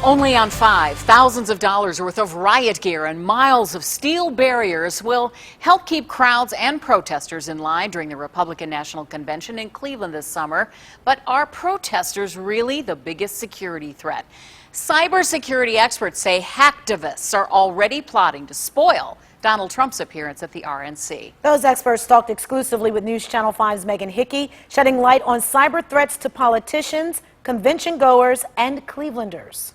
Only on 5, thousands of dollars worth of riot gear and miles of steel barriers will help keep crowds and protesters in line during the Republican National Convention in Cleveland this summer. But are protesters really the biggest security threat? Cybersecurity experts say hacktivists are already plotting to spoil Donald Trump's appearance at the RNC. Those experts talked exclusively with News Channel 5's Megan Hickey, shedding light on cyber threats to politicians, convention goers, and Clevelanders.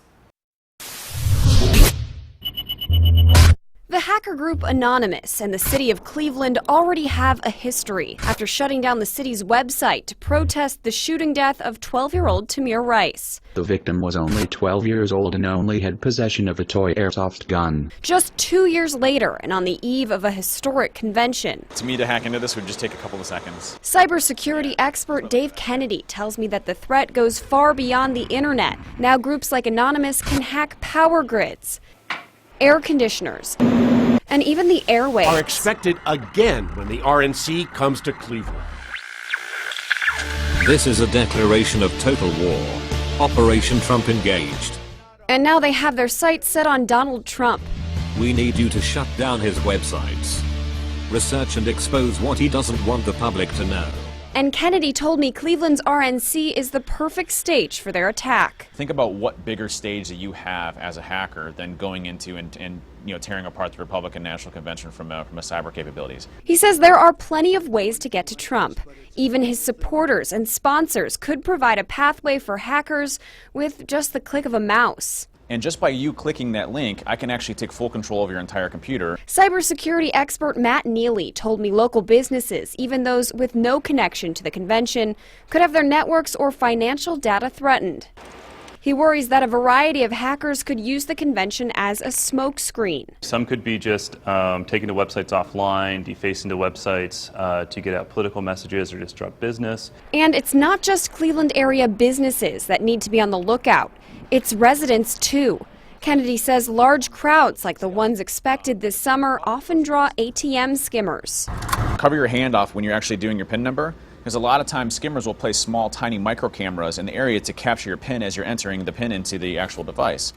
The hacker group Anonymous and the city of Cleveland already have a history after shutting down the city's website to protest the shooting death of 12-year-old Tamir Rice. The victim was only 12 years old and only had possession of a toy airsoft gun. Just 2 years later, and on the eve of a historic convention. To me, to hack into this would just take a couple of seconds. Cybersecurity expert Dave Kennedy tells me that the threat goes far beyond the internet. Now groups like Anonymous can hack power grids, air conditioners, and even the airwaves. Are expected again when the RNC comes to Cleveland. This is a declaration of total war. Operation Trump engaged. And now they have their sights set on Donald Trump. We need you to shut down his websites. Research and expose what he doesn't want the public to know. And Kennedy told me Cleveland's RNC is the perfect stage for their attack. Think about what bigger stage that you have as a hacker than going into and tearing apart the Republican National Convention from a cyber capabilities. He says there are plenty of ways to get to Trump. Even his supporters and sponsors could provide a pathway for hackers with just the click of a mouse. And just by you clicking that link, I can actually take full control of your entire computer. Cybersecurity expert Matt Neely told me local businesses, even those with no connection to the convention, could have their networks or financial data threatened. He worries that a variety of hackers could use the convention as a smokescreen. Some could be just taking the websites offline, defacing the websites to get out political messages or disrupt business. And it's not just Cleveland area businesses that need to be on the lookout. It's residents, too. Kennedy says large crowds like the ones expected this summer often draw ATM skimmers. Cover your hand off when you're actually doing your PIN number, because a lot of times skimmers will place small, tiny micro cameras in the area to capture your PIN as you're entering the PIN into the actual device.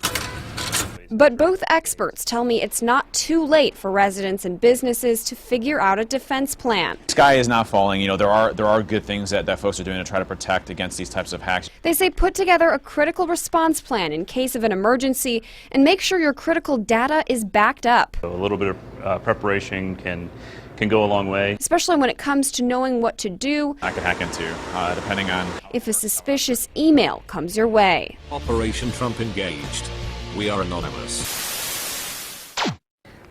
But both experts tell me it's not too late for residents and businesses to figure out a defense plan. The sky is not falling. There are good things that folks are doing to try to protect against these types of hacks. They say put together a critical response plan in case of an emergency and make sure your critical data is backed up. A little bit of preparation can go a long way. Especially when it comes to knowing what to do. I could hack into, depending on if a suspicious email comes your way. Operation Trump engaged. We are Anonymous.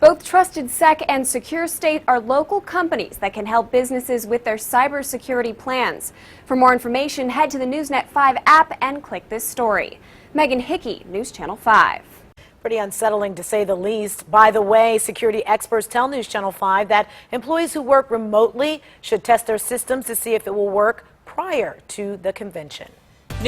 Both Trusted Sec and Secure State are local companies that can help businesses with their cybersecurity plans. For more information, head to the NewsNet 5 app and click this story. Megan Hickey, News Channel 5. Pretty unsettling to say the least. By the way, security experts tell News Channel 5 that employees who work remotely should test their systems to see if it will work prior to the convention.